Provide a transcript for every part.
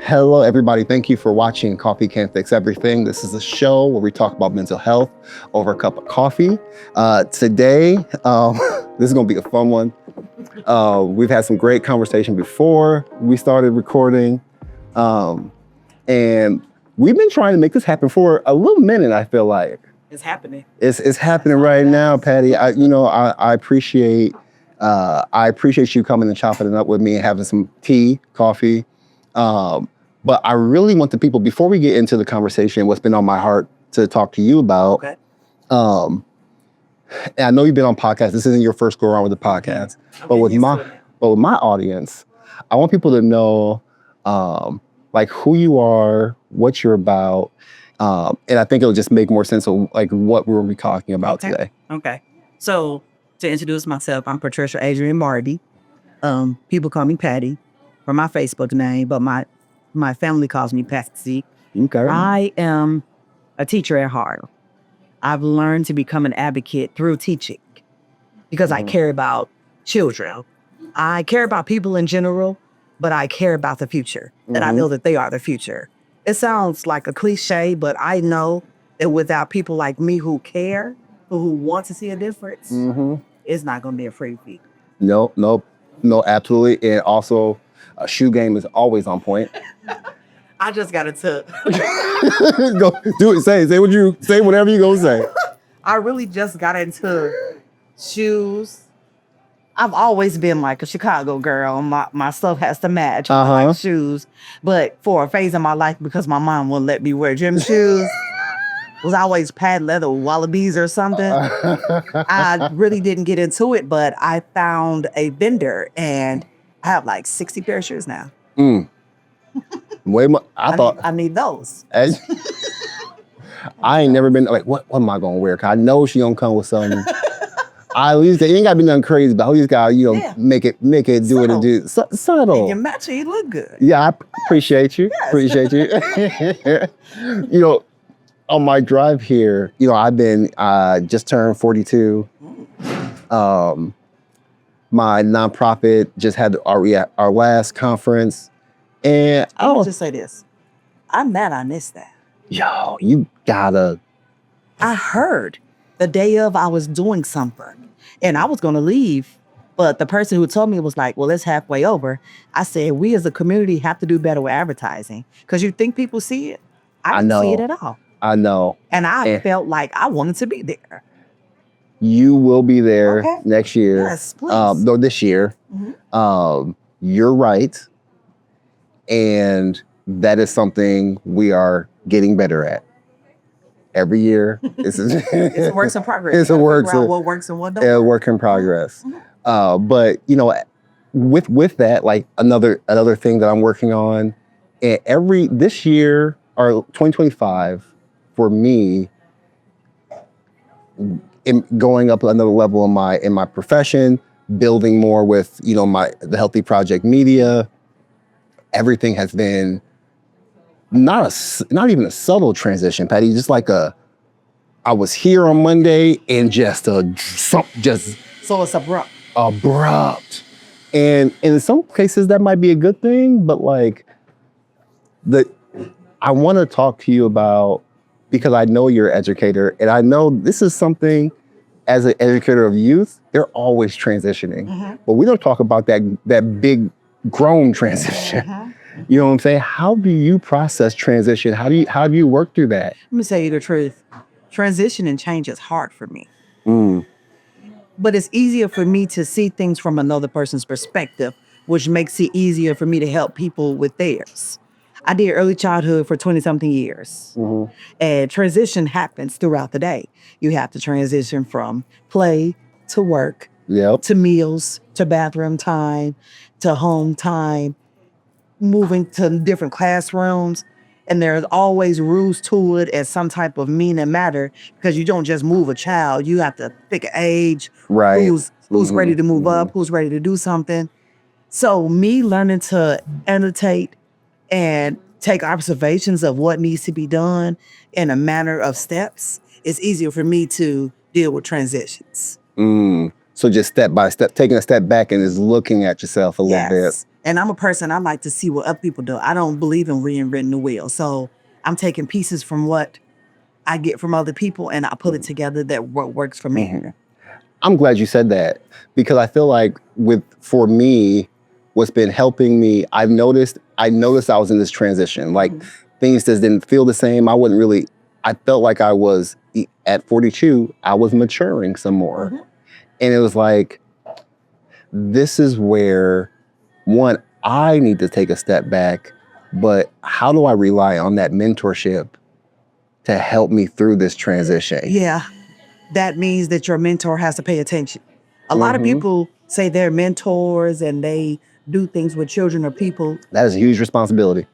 Hello, everybody. Thank you for watching Coffee Can't Fix Everything. This is a show where we talk about mental health over a cup of coffee. Today, this is going to be a fun one. We've had some great conversation before we started recording. And we've been trying to make this happen for a little minute, I feel like. It's happening. It's happening right now, Patty. I appreciate you coming and chopping it up with me and having some tea, coffee. But I really want the people, before we get into the conversation, what's been on my heart to talk to you about. Okay. And I know you've been on podcasts. This isn't your first go around with the podcast, but with my audience, I want people to know, like who you are, what you're about, and I think it'll just make more sense of like what we'll be talking about today. Okay. So to introduce myself, I'm Patricia Barbee. People call me Patty for my Facebook name, but my family calls me Patsy. Okay. I am a teacher at heart. I've learned to become an advocate through teaching because I care about children. I care about people in general, but I care about the future, and I know that they are the future. It sounds like a cliche, but I know that without people like me who care, who want to see a difference, it's not going to be a free feat. No, absolutely. And also, a shoe game is always on point. I just got into. Go do it. Say whatever you gonna say. I really just got into shoes. I've always been like a Chicago girl. My stuff has to match. I like shoes, but for a phase of my life, because my mom wouldn't let me wear gym shoes, it was always pad leather wallabies or something. I really didn't get into it, but I found a vendor and I have like 60 pair of shoes now. Way more. I need those. I ain't never been like, what am I gonna wear? Cause I know she gonna come with something. At least it ain't gotta be nothing crazy, but at least gotta, make it do subtle. What it do. Subtle. And you match it, you look good. Yeah, I appreciate you. Yes. Appreciate you. On my drive here, I've been just turned 42. My nonprofit just had our last conference, and I'll just say this: I'm mad I missed that. Yo, you gotta. I heard the day of I was doing something, and I was gonna leave, but the person who told me was like, "Well, it's halfway over." I said, "We as a community have to do better with advertising because you think people see it. I didn't see it at all. I know, and I felt like I wanted to be there." You will be there next year. Yes, please. No, this year. You're right. And that is something we are getting better at. Every year. It's a work in progress. It's a work. What works and what don't. A work in progress. But with that, like another thing that I'm working on, and this year or 2025 for me, going up another level in my profession, building more with the Healthy Project Media, everything has been not even a subtle transition, Patty. Just like I was here on Monday and just so it's abrupt. And in some cases that might be a good thing, but like I want to talk to you about. Because I know you're an educator, and I know this is something, as an educator of youth, they're always transitioning. But we don't talk about that big grown transition. You know what I'm saying? How do you process transition? How do you work through that? Let me tell you the truth. Transition and change is hard for me. But it's easier for me to see things from another person's perspective, which makes it easier for me to help people with theirs. I did early childhood for 20-something years. And transition happens throughout the day. You have to transition from play to work, to meals, to bathroom time, to home time, moving to different classrooms. And there's always rules to it as some type of meaning matter because you don't just move a child. You have to pick an age, who's ready to move up, who's ready to do something. So me learning to annotate and take observations of what needs to be done in a manner of steps, it's easier for me to deal with transitions. So just step by step, taking a step back and just looking at yourself a little bit. And I'm a person, I like to see what other people do. I don't believe in reinventing the wheel. So I'm taking pieces from what I get from other people and I put it together that what works for me. I'm glad you said that, because I feel like for me, what's been helping me, I noticed I was in this transition. Like things just didn't feel the same. I felt like I was, at 42, I was maturing some more. And it was like, this is where, one, I need to take a step back, but how do I rely on that mentorship to help me through this transition? Yeah, that means that your mentor has to pay attention. A lot of people say they're mentors and they do things with children or people. That is a huge responsibility.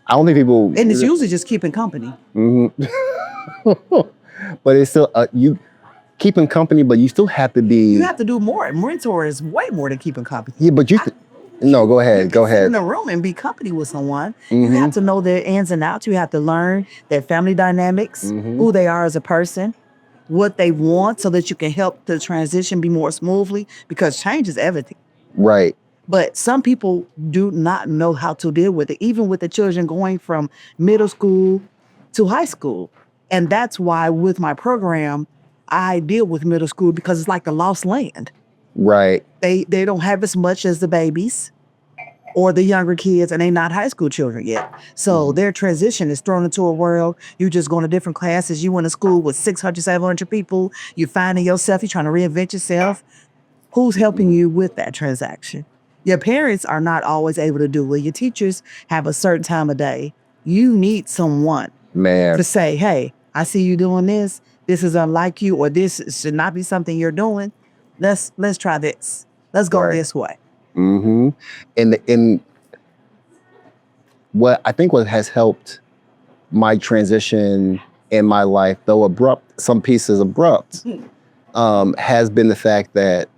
I don't think people... And it's usually just keeping company. But it's still, you keeping company, but you still have to be... You have to do more. Mentor is way more than keeping company. Yeah, but no, go ahead. Go ahead. In a room and be company with someone. You have to know their ins and outs. You have to learn their family dynamics, who they are as a person, what they want, so that you can help the transition be more smoothly, because change is everything. Right. But some people do not know how to deal with it, even with the children going from middle school to high school. And that's why with my program, I deal with middle school, because it's like the lost land. Right. They don't have as much as the babies or the younger kids, and they're not high school children yet. So their transition is thrown into a world. You just going to different classes. You went to school with 600, 700 people. You're finding yourself. You're trying to reinvent yourself. Who's helping you with that transaction? Your parents are not always able to do it. Your teachers have a certain time of day. You need someone to say, hey, I see you doing this. This is unlike you, or this should not be something you're doing. Let's try this. Let's go this way. And what I think what has helped my transition in my life, though abrupt, some pieces abrupt, has been the fact that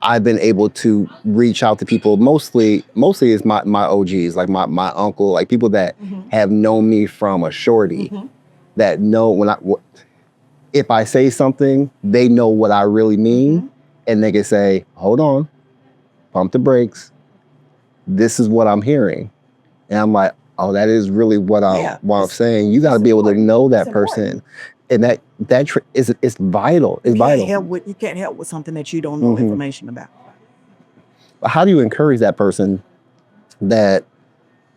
I've been able to reach out to people. Mostly is my OGs, like my uncle, like people that have known me from a shorty, that know if I say something, they know what I really mean, and they can say, hold on, pump the brakes. This is what I'm hearing. And I'm like, oh, that is really what I'm saying. You got to be able to know that person. And it's vital. It's vital. You can't help with something that you don't know information about. But how do you encourage that person that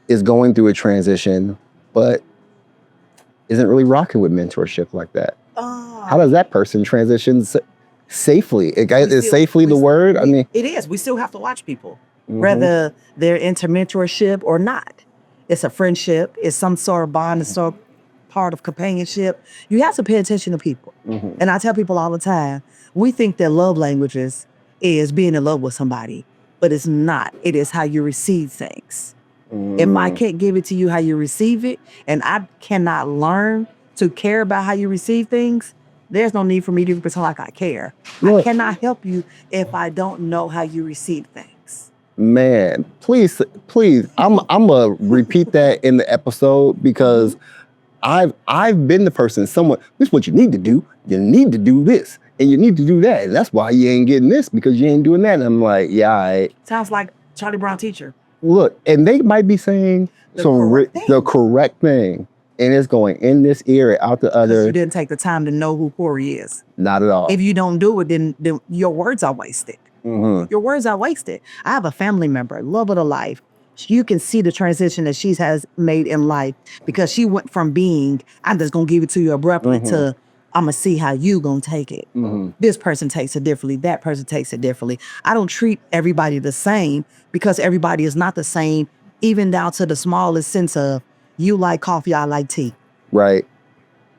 is going through a transition, but isn't really rocking with mentorship like that? How does that person transition safely? Is safely the word? I mean, it is. We still have to watch people, whether they're into mentorship or not. It's a friendship. It's some sort of bond. It's sort of part of companionship. You have to pay attention to people. And I tell people all the time, we think that love languages is being in love with somebody, but it's not. It is how you receive things. If I can't give it to you how you receive it, and I cannot learn to care about how you receive things, there's no need for me to even pretend like I care. I cannot help you if I don't know how you receive things. Man, please, I'm gonna repeat that in the episode, because I've been the person, this is what you need to do. You need to do this, and you need to do that. And that's why you ain't getting this, because you ain't doing that. And I'm like, yeah, sounds like Charlie Brown teacher. Look, and they might be saying the correct thing. And it's going in this ear and out the other. You didn't take the time to know who Corey is. Not at all. If you don't do it, then your words are wasted. Your words are wasted. I have a family member, love of the life. You can see the transition that she has made in life, because she went from being, I'm just going to give it to you abruptly, to I'm going to see how you going to take it. This person takes it differently. That person takes it differently. I don't treat everybody the same, because everybody is not the same, even down to the smallest sense of, you like coffee, I like tea. Right.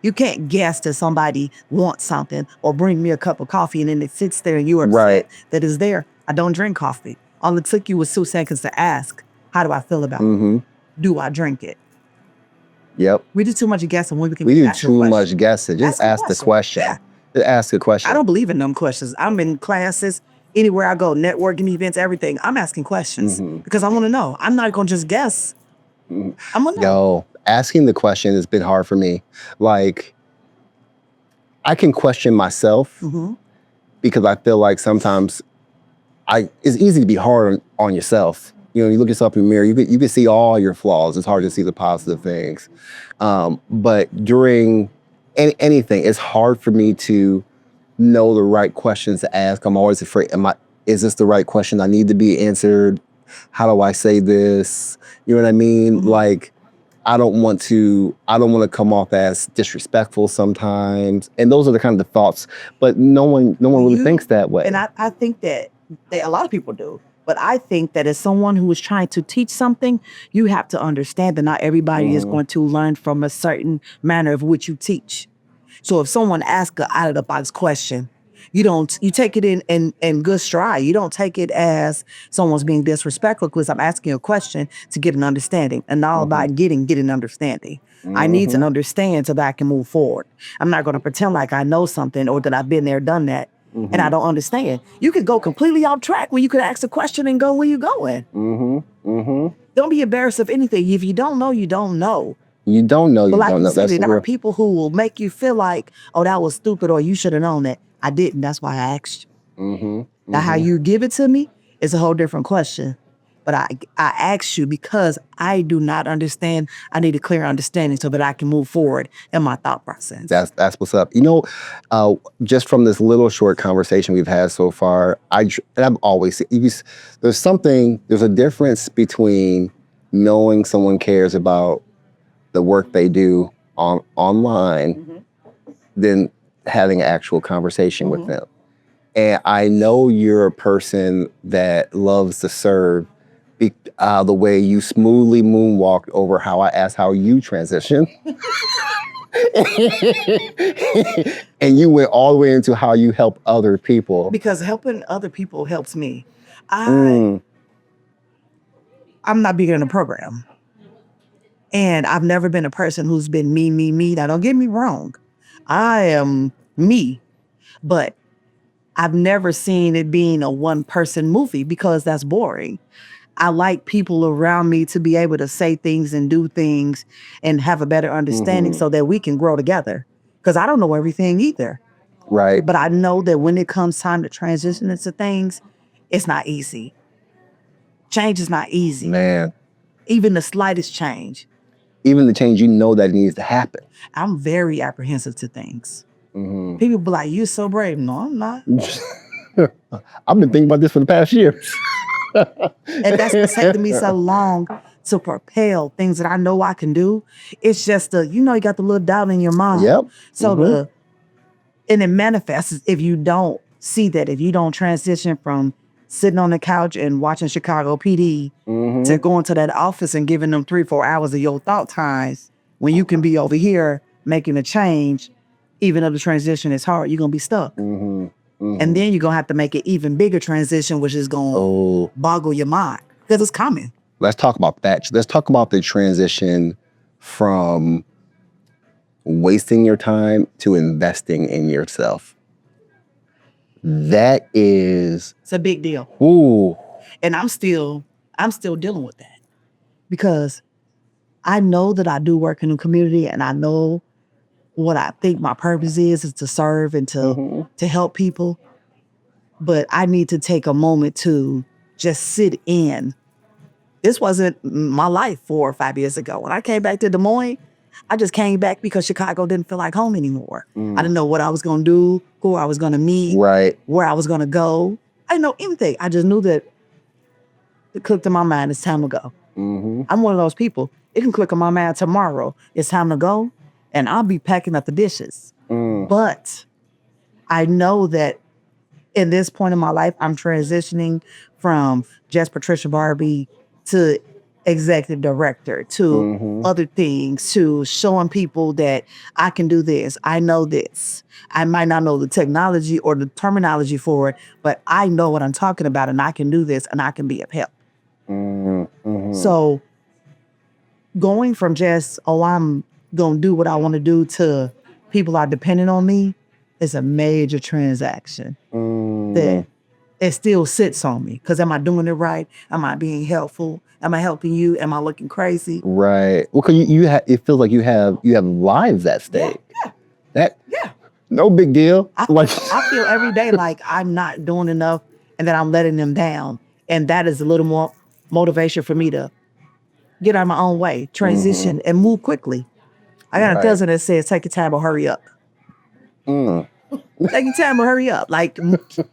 You can't guess that somebody wants something or bring me a cup of coffee and then it sits there and you're upset that it's there. I don't drink coffee. All it took you was 2 seconds to ask, how do I feel about it? Do I drink it? Yep. We do too much guessing when we do too much guessing. Just ask the question. Yeah. Just ask a question. I don't believe in them questions. I'm in classes, anywhere I go, networking events, everything. I'm asking questions because I want to know. I'm not going to just guess. I'm going to know. Yo, asking the question has been hard for me. Like, I can question myself because I feel like sometimes it's easy to be hard on yourself. you look yourself in the mirror, you can see all your flaws. It's hard to see the positive things. But during anything, it's hard for me to know the right questions to ask. I'm always afraid, is this the right question I need to be answered? How do I say this? You know what I mean? Mm-hmm. Like, I don't want to come off as disrespectful sometimes. And those are the kind of the thoughts, but no one really thinks that way. And I think that a lot of people do. But I think that as someone who is trying to teach something, you have to understand that not everybody is going to learn from a certain manner of which you teach. So if someone asks an out of the box question, you take it in good stride. You don't take it as someone's being disrespectful, because I'm asking a question to get an understanding, and not all about getting an understanding. I need to understand so that I can move forward. I'm not going to pretend like I know something or that I've been there, done that, and I don't understand. You could go completely off track when you could ask a question and go where you're going. Don't be embarrassed of anything. If you don't know, you don't know. You don't know, you But don't know. Said, there are people who will make you feel like, oh, that was stupid, or you should have known that. I didn't. That's why I asked you. Now, how you give it to me is a whole different question. But I asked you because I do not understand. I need a clear understanding so that I can move forward in my thought process. That's what's up. Just from this little short conversation we've had so far, I've always, there's a difference between knowing someone cares about the work they do online than having an actual conversation with them. And I know you're a person that loves to serve, the way you smoothly moonwalked over how I asked how you transition. And you went all the way into how you help other people. Because helping other people helps me. I'm not bigger than a program. And I've never been a person who's been me. Now, don't get me wrong. I am me. But I've never seen it being a one-person movie, because that's boring. I like people around me to be able to say things and do things and have a better understanding so that we can grow together. Because I don't know everything either. Right. But I know that when it comes time to transition into things, it's not easy. Change is not easy. Man. Even the slightest change. Even the change that needs to happen. I'm very apprehensive to things. People be like, you're so brave. No, I'm not. I've been thinking about this for the past year. And that's what's taken me so long to propel things that I know I can do. It's just you got the little doubt in your mind. Yep. So and it manifests if you don't see that, if you don't transition from sitting on the couch and watching Chicago PD to going to that office and giving them 3-4 hours of your thought times, when you can be over here making a change. Even though the transition is hard, you're going to be stuck. And then you're going to have to make an even bigger transition, which is going to boggle your mind, because it's coming. Let's talk about that. Let's talk about the transition from wasting your time to investing in yourself. It's a big deal. Ooh. And I'm still dealing with that, because I know that I do work in the community, and I know what I think my purpose is to serve and to help people. But I need to take a moment to just sit in. This wasn't my life 4 or 5 years ago. When I came back to Des Moines, I just came back because Chicago didn't feel like home anymore. I didn't know what I was going to do, who I was going to meet, where I was going to go. I didn't know anything. I just knew that it clicked in my mind, it's time to go. I'm one of those people. It can click in my mind tomorrow, it's time to go. And I'll be packing up the dishes. But I know that in this point in my life, I'm transitioning from just Patricia Barbee to executive director, to other things, to showing people that I can do this. I know this. I might not know the technology or the terminology for it, but I know what I'm talking about, and I can do this, and I can be of help. So going from just, I'm going to do what I want to do, to people are dependent on me, is a major transaction that it still sits on me. Because am I doing it right? Am I being helpful? Am I helping you? Am I looking crazy? Right. Well, because it feels like you have lives at stake. Yeah. No big deal. I feel every day like I'm not doing enough and that I'm letting them down. And that is a little more motivation for me to get out of my own way, transition, and move quickly. I got a cousin that says, take your time or hurry up. Take your time or hurry up. Like,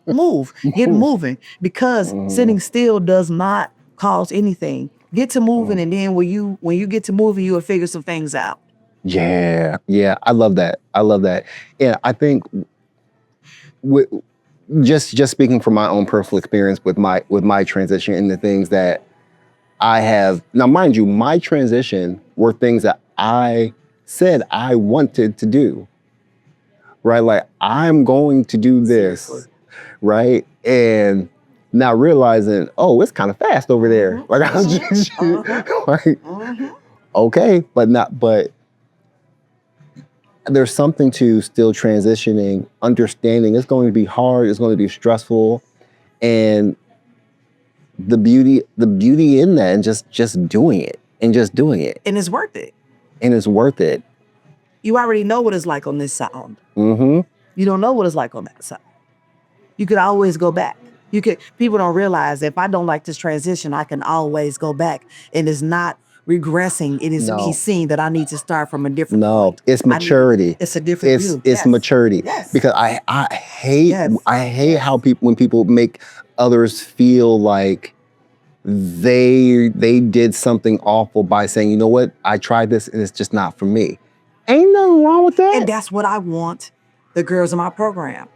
move, get moving. Because sitting still does not cause anything. Get to moving, and then when you get to moving, you will figure some things out. Yeah. I love that. Yeah, I think just speaking from my own personal experience with my transition and the things that I have now, mind you, my transition were things that I said I wanted to do. Right? Like, I'm going to do this. Seriously. Right? And now realizing, oh, it's kind of fast over there. Like, I was just like, okay, but there's something to still transitioning, understanding it's going to be hard, it's going to be stressful, and the beauty in that, and just doing it, and it's worth it. You already know what it's like on this side. You don't know what it's like on that side. You could always go back. People don't realize that if I don't like this transition, I can always go back, and it's not regressing. It is me seeing that I need to start from a different point. It's maturity. It's a different view. It's maturity. Yes. Because I hate how when people make others feel like they did something awful by saying, you know what, I tried this and it's just not for me. Ain't nothing wrong with that. And that's what I want the girls in my program.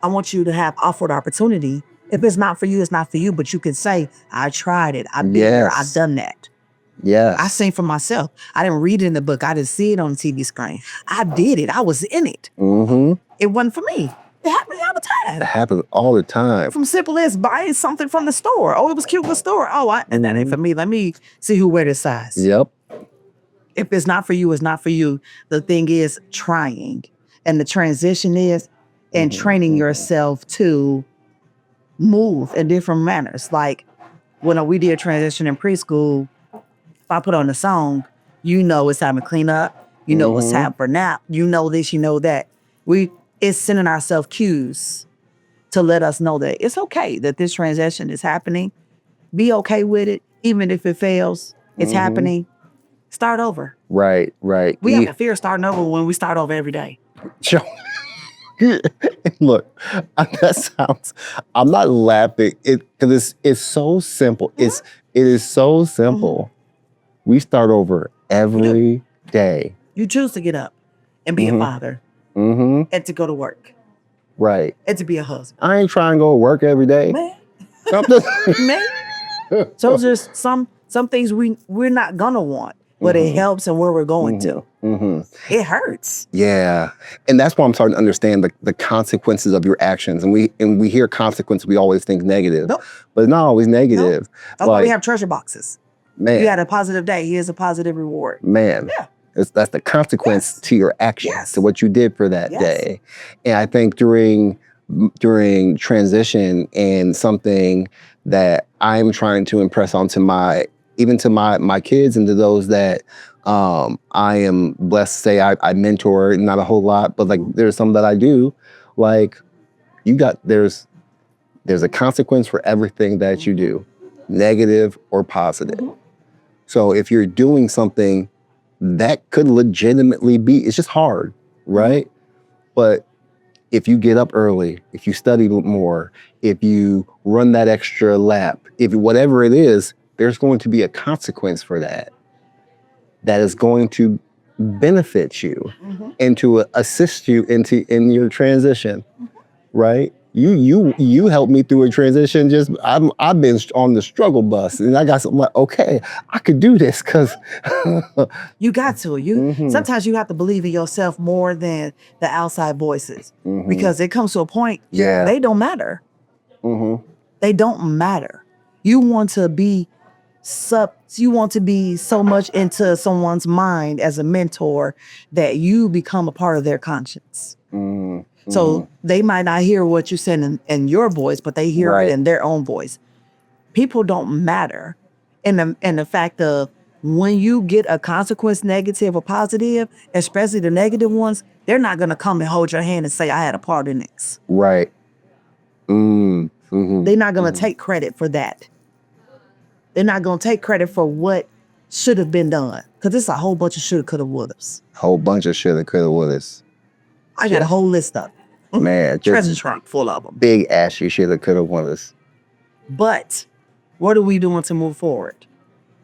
I want you to have offered opportunity. If it's not for you, it's not for you. But you can say, I tried it. I've been there. I've done that. Yes. I seen for myself. I didn't read it in the book. I didn't see it on the TV screen. I did it. I was in it. It wasn't for me. It happened all the time. It happens all the time. From simple as buying something from the store. Oh, it was cute in the store. And that ain't for me. Let me see who wear this size. Yep. If it's not for you, it's not for you. The thing is trying. And the transition is and training yourself to move in different manners. Like when we did transition in preschool, if I put on a song, you know it's time to clean up. You know it's time for nap. You know this, you know that. It's sending ourselves cues to let us know that it's okay that this transition is happening. Be okay with it. Even if it fails, it's happening. Start over. Right. We have a fear of starting over when we start over every day. Look, that sounds, I'm not laughing because it's so simple. It is so simple. We start over every day. You choose to get up and be a father and to go to work. Right. And to be a husband. I ain't trying to go to work every day. Man. So there's some things we're not gonna want, but it helps and where we're going to. It hurts. Yeah. And that's why I'm starting to understand the consequences of your actions. And we hear consequences, we always think negative. Nope. But it's not always negative. Nope. That's why we have treasure boxes. Man. You had a positive day, here's a positive reward. Man. Yeah. That's the consequence to your actions, to what you did for that day. And I think during transition, and something that I'm trying to impress onto my kids and to those that I am blessed to say I mentor, not a whole lot, but like there's some that I do. Like there's a consequence for everything that you do, negative or positive. So if you're doing something that could legitimately be, it's just hard, right? But if you get up early, if you study more, if you run that extra lap, if whatever it is, there's going to be a consequence for that is going to benefit you and to assist you in your transition, right? You helped me through a transition. I've been on the struggle bus, and I got something like, okay, I could do this because you got to. Sometimes you have to believe in yourself more than the outside voices, because it comes to a point they don't matter. They don't matter. You want to be so much into someone's mind as a mentor that you become a part of their conscience. So they might not hear what you said in your voice, but they hear it in their own voice. People don't matter. And the fact of when you get a consequence, negative or positive, especially the negative ones, they're not going to come and hold your hand and say, I had a part in this. Right. They're not going to take credit for that. They're not going to take credit for what should have been done. Because it's a whole bunch of shoulda, coulda, wouldas. Whole bunch of shoulda, coulda, wouldas. I got a whole list of them. Man, Treasure trunk full of them. Big ashy shoulda, coulda, wouldas. But what are we doing to move forward?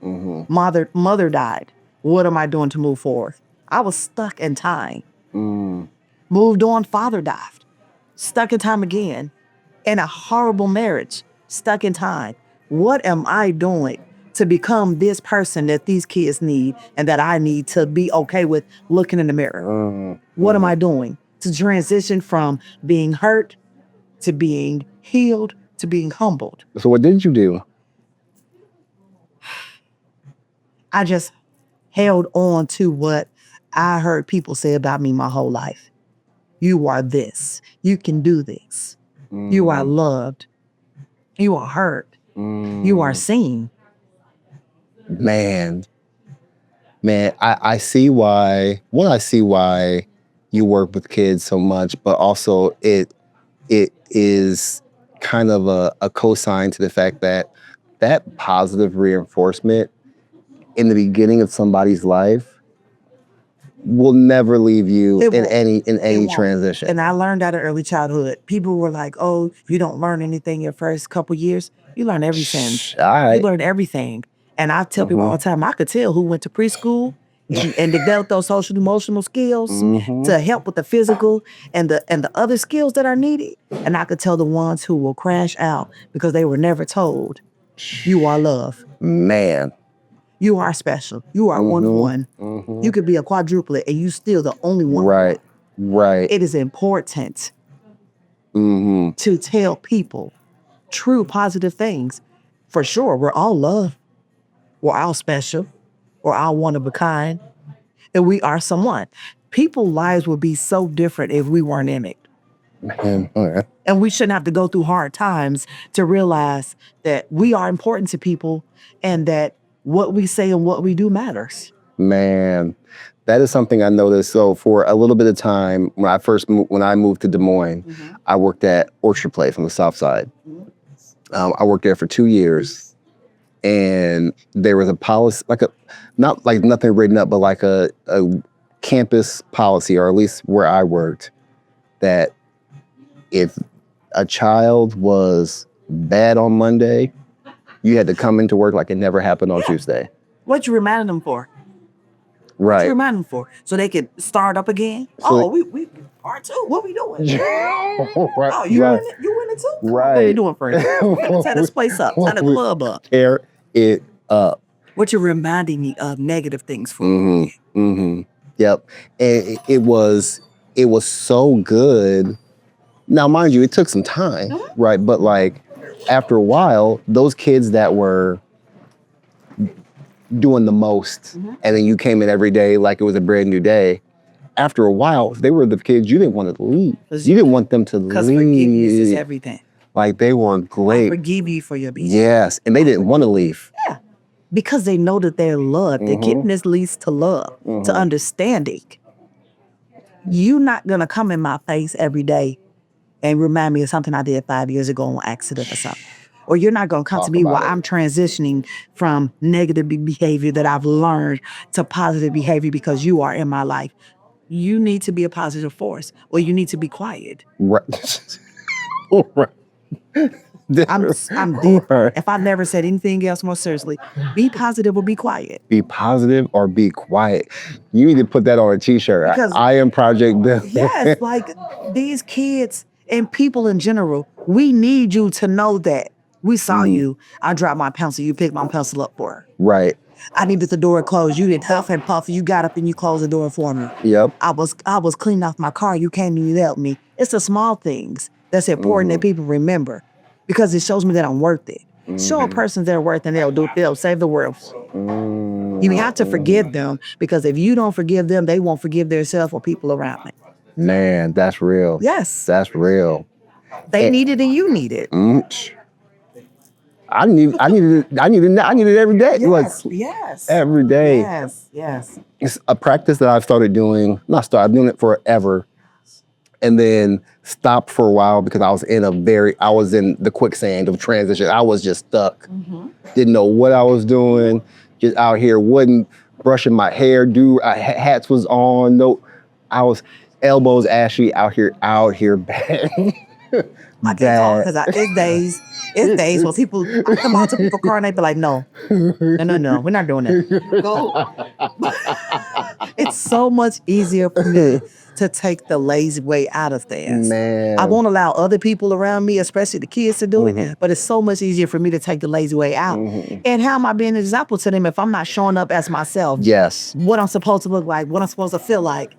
Mother died. What am I doing to move forward? I was stuck in time. Moved on, father died. Stuck in time again. In a horrible marriage. Stuck in time. What am I doing to become this person that these kids need and that I need to be okay with looking in the mirror? What am I doing to transition from being hurt to being healed to being humbled? So what did you do? I just held on to what I heard people say about me my whole life. You are this. You can do this. You are loved. You are heard. You are seen. Man, I see why. One, I see why you work with kids so much, but also it is kind of a cosign to the fact that that positive reinforcement in the beginning of somebody's life will never leave you in any transition. And I learned that in early childhood. People were like, "Oh, you don't learn anything your first couple years. You learn everything. All right. You learn everything." And I tell people all the time, I could tell who went to preschool and developed those social emotional skills to help with the physical and the other skills that are needed. And I could tell the ones who will crash out because they were never told, you are loved. Man. You are special. You are one of one. You could be a quadruplet and you still the only one. Right. Right. It is important to tell people true positive things. For sure, we're all loved. We're all special. We're all one of a kind. And we are someone. People's lives would be so different if we weren't in it. Man, okay. And we shouldn't have to go through hard times to realize that we are important to people and that what we say and what we do matters. Man, that is something I noticed. So for a little bit of time, when I moved to Des Moines, I worked at Orchard Place on the South Side. I worked there for 2 years, and there was a policy, not like nothing written up, but like a campus policy, or at least where I worked, that if a child was bad on Monday, you had to come into work like it never happened on Tuesday. What you reminding them for? Right. What you reminding them for? So they could start up again? So we part two. What we doing? Right. Oh, you in it too? Right. What are you doing for it? Tear this place up. Tear the club up. Tear it up. What you reminding me of negative things for? Yep. And it was so good. Now, mind you, it took some time, right? But like after a while, those kids that were doing the most, and then you came in every day like it was a brand new day, after a while, they were the kids you didn't want to leave. You didn't want them to leave. Because forgiveness is everything. Like they were great. I forgive you for your behavior. Yes, and they didn't want to leave. Yeah. Because they know that they're loved. Forgiveness leads to love, to understanding. You're not going to come in my face every day and remind me of something I did 5 years ago on accident or something. Or you're not going to come to me while I'm transitioning from negative behavior that I've learned to positive behavior because you are in my life. You need to be a positive force, or you need to be quiet. Right. I'm deep. If I never said anything else more seriously, be positive or be quiet. Be positive or be quiet. You need to put that on a t-shirt. Because I am Project Bill. Yes, like these kids and people in general, we need you to know that. We saw you. I dropped my pencil. You picked my pencil up for her. Right. I needed the door closed. You did huff and puff. You got up and you closed the door for me. Yep. I was cleaning off my car. You came and you helped me. It's the small things that's important that people remember because it shows me that I'm worth it. Show a person their worth and they'll save the world. You have to forgive them because if you don't forgive them, they won't forgive themselves or people around them. Man, that's real. Yes. That's real. They need it and you need it. I need it every day. Yes. Every day. Yes. It's a practice that I've started doing. I've been doing it forever. and then stopped for a while because I was in the quicksand of transition. I was just stuck. Didn't know what I was doing. Just out here, wasn't brushing my hair. Hats was on. No, I was elbows ashy out here bad. I can't talk because it's days when I come out to people car and they be like, no, we're not doing that. Go. It's so much easier for me to take the lazy way out of things. Man. I won't allow other people around me, especially the kids, to do it, but it's so much easier for me to take the lazy way out. And how am I being an example to them if I'm not showing up as myself? Yes. What I'm supposed to look like, what I'm supposed to feel like.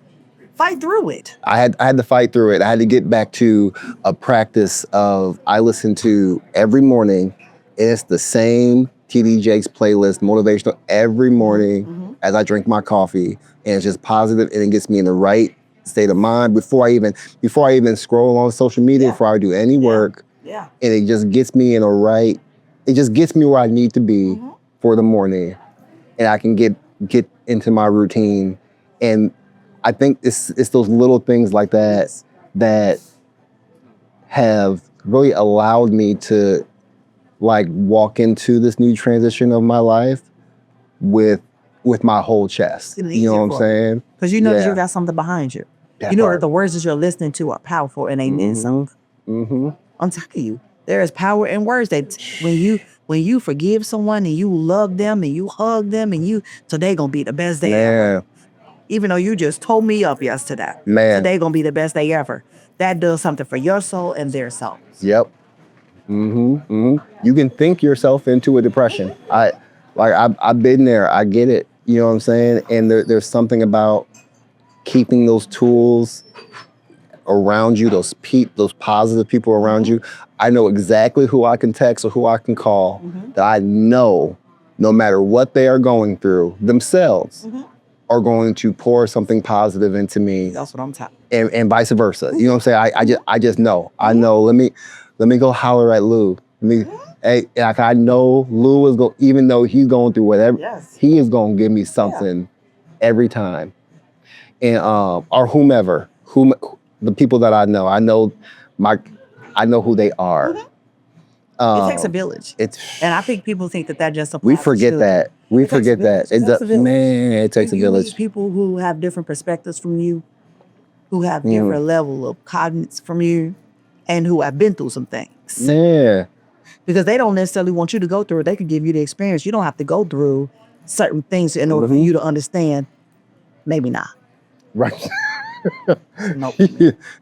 Fight through it. I had to fight through it. I had to get back to a practice of I listen to every morning, and it's the same TD Jakes playlist, motivational, every morning as I drink my coffee, and it's just positive, and it gets me in the right state of mind before I even scroll on social media, before I do any work. Yeah. And it just gets me it just gets me where I need to be for the morning, and I can get into my routine. And I think it's those little things like that that have really allowed me to like walk into this new transition of my life with my whole chest. You know what I'm saying? Because you know that you got something behind you. You know that the words that you're listening to are powerful and they mean something. I'm telling you, there is power in words that when you forgive someone and you love them and you hug them and today gonna be the best day ever. Even though you just told me up yesterday. Today gonna be the best day ever. That does something for your soul and their soul. Yep. You can think yourself into a depression. I've been there. I get it. You know what I'm saying? And there's something about keeping those tools around you, those positive people around you. I know exactly who I can text or who I can call that I know no matter what they are going through themselves are going to pour something positive into me. That's what I'm talking. And vice versa. You know what I'm saying? I just know. I know. Let me go holler at Lou. I know Lou is going, even though he's going through whatever, he is going to give me something every time. And or whomever, the people that I know who they are. It takes a village. And I think people think that just applies. We forget that. We forget that. It takes a village. Meet people who have different perspectives from you, who have different level of cognition from you, and who have been through some things. Yeah. Because they don't necessarily want you to go through it. They can give you the experience. You don't have to go through certain things in order for you to understand. Maybe not. Right. No.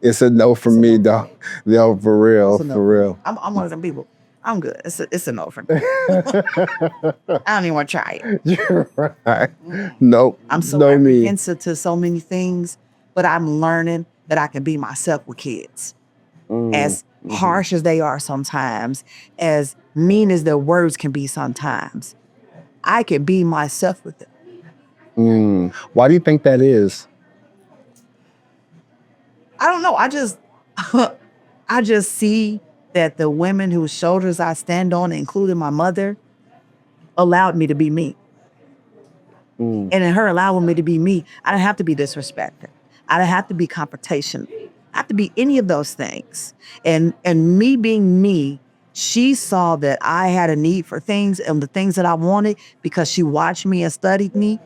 It's a no from me, dog. No, for real. For real. I'm one of them people. I'm good. It's a no for me. I don't even want to try it. You're right. Nope. I'm so apprehensive to so many things, but I'm learning that I can be myself with kids. As harsh as they are sometimes, as mean as their words can be sometimes, I can be myself with them. Why do you think that is? I don't know. I just see that the women whose shoulders I stand on, including my mother, allowed me to be me. And in her allowing me to be me, I didn't have to be disrespected. I didn't have to be confrontational. I have to be any of those things. And me being me, she saw that I had a need for things and the things that I wanted because she watched me and studied me.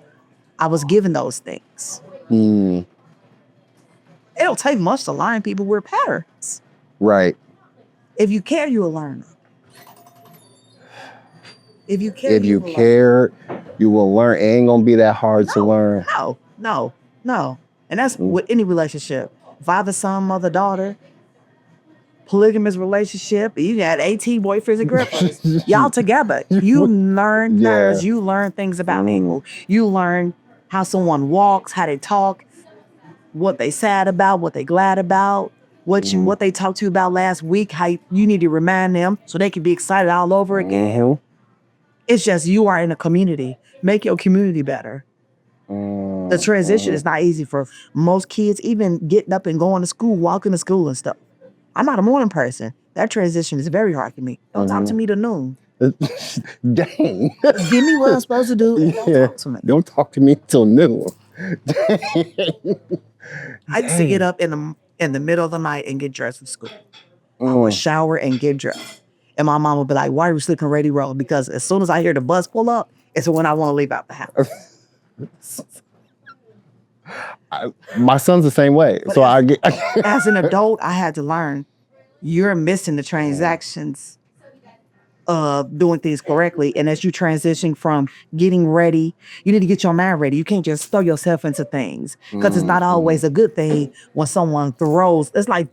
I was given those things. It don't take much to learn. People wear patterns. Right. If you care, you will learn. If you care, you will learn. It ain't gonna be that hard to learn. No. And that's with any relationship. Father, son, mother, daughter, polygamous relationship. You got 18 boyfriends and girlfriends. Y'all together. You learn nerves. You learn things about people. You learn how someone walks, how they talk, what they sad about, what they glad about, what they talked to you about last week, how you need to remind them so they can be excited all over again. It's just you are in a community. Make your community better. The transition is not easy for most kids, even getting up and going to school, walking to school and stuff. I'm not a morning person. That transition is very hard for me. Don't talk to me till noon. Dang. Give me what I'm supposed to do and don't talk to me. Don't talk to me till noon. I used to get up in in the middle of the night and get dressed for school. I would shower and get dressed. And my mom would be like, why are you sleeping ready roll? Because as soon as I hear the bus pull up, it's when I want to leave out the house. My son's the same way. But So I get as an adult, I had to learn you're missing the transactions of doing things correctly. And as you transition from getting ready, you need to get your mind ready. You can't just throw yourself into things because it's not always a good thing when someone throws. It's like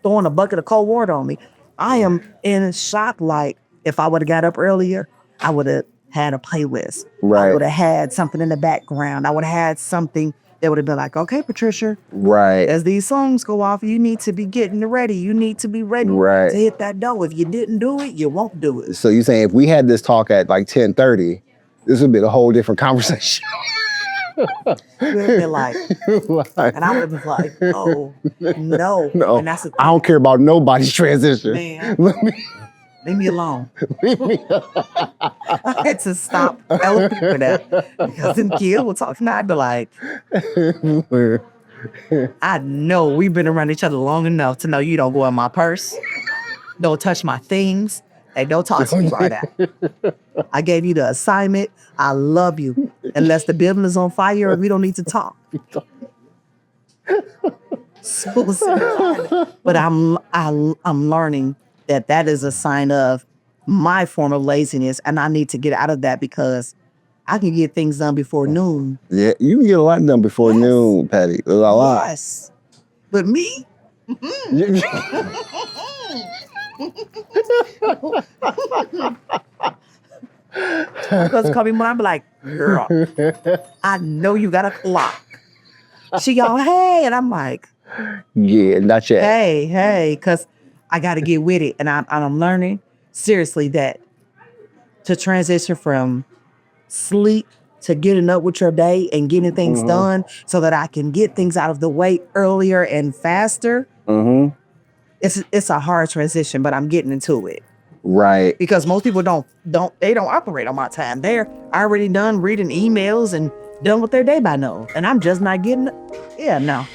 throwing a bucket of cold water on me. I am in shock. Like if I would have got up earlier, I would have had a playlist. Right. I would have had something in the background. I would have had something that would have been like, okay, Patricia, right. as these songs go off, you need to be getting ready. You need to be ready Right. to hit that door. If you didn't do it, you won't do it. So you're saying if we had this talk at like 10:30, this would be a whole different conversation. You would have been like, and I would have been like, oh, no. No, And that's the thing. I don't care about nobody's transition. Man. Let me Leave me alone. leave me. I had to stop telling people that because them kids will talk. And I'd be like, I know we've been around each other long enough to know you don't go in my purse, don't touch my things, and don't talk to me like that. I gave you the assignment. I love you. Unless the building is on fire, we don't need to talk. But I'm learning that is a sign of my form of laziness, and I need to get out of that because I can get things done before noon. Yeah, you can get a lot done before noon, Patty. A lot. Yes. But me? Because call me when I'm like, girl, I know you got a clock. She go, hey, and I'm like, Yeah, not yet. hey, because I got to get with it. And I'm learning seriously that to transition from sleep to getting up with your day and getting things done so that I can get things out of the way earlier and faster. It's a hard transition, but I'm getting into it. Right. Because most people don't operate on my time. They're already done reading emails and done with their day by now. And I'm just not getting it. Yeah, no.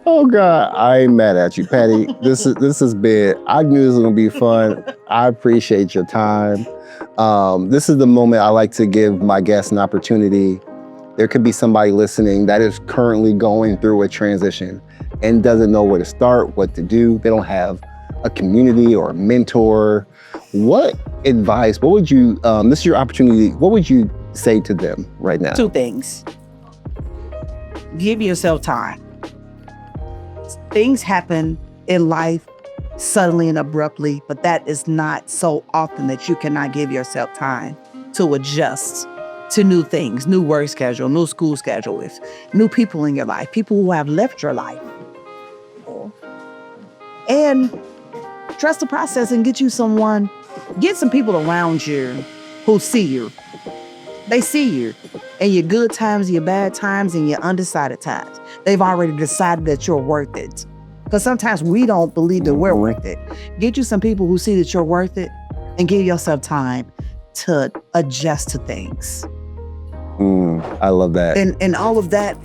Oh God, I ain't mad at you, Patty. This has been. I knew this was gonna be fun. I appreciate your time. This is the moment I like to give my guests an opportunity. There could be somebody listening that is currently going through a transition and doesn't know where to start, what to do. They don't have a community or a mentor. What advice? What would you? This is your opportunity. What would you say to them right now? 2 things. Give yourself time. Things happen in life suddenly and abruptly, but that is not so often that you cannot give yourself time to adjust to new things, new work schedule, new school schedule, with new people in your life, people who have left your life. And trust the process and get some people around you who see you. They see you in your good times, your bad times, and your undecided times. They've already decided that you're worth it. Because sometimes we don't believe that we're worth it. Get you some people who see that you're worth it and give yourself time to adjust to things. I love that. And all of that,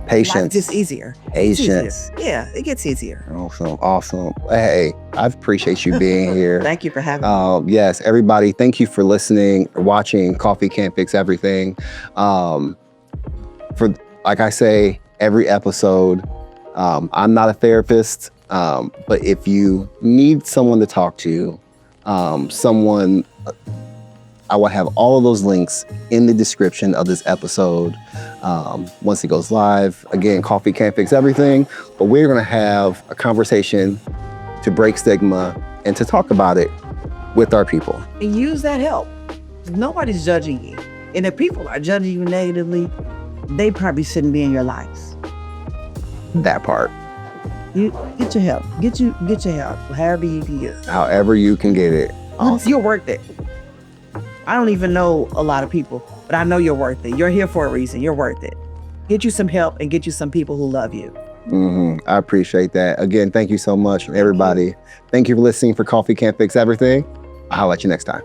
Patience. life gets easier. Patience. Yeah, it gets easier. Awesome. Hey, I appreciate you being here. Thank you for having me. Yes, everybody, thank you for listening, watching Coffee Can't Fix Everything. For like I say, every episode, I'm not a therapist, but if you need someone to talk to, I will have all of those links in the description of this episode once it goes live. Again, Coffee Can't Fix Everything, but we're gonna have a conversation to break stigma and to talk about it with our people. And use that help. Nobody's judging you. And if people are judging you negatively, they probably shouldn't be in your lives. That part. You get your help. Get your help. However you can get it. However you can get it. You're worth it. I don't even know a lot of people, but I know you're worth it. You're here for a reason. You're worth it. Get you some help and get you some people who love you. I appreciate that. Again, thank you so much, everybody. Thank you for listening for Coffee Can't Fix Everything. I'll holler at you next time.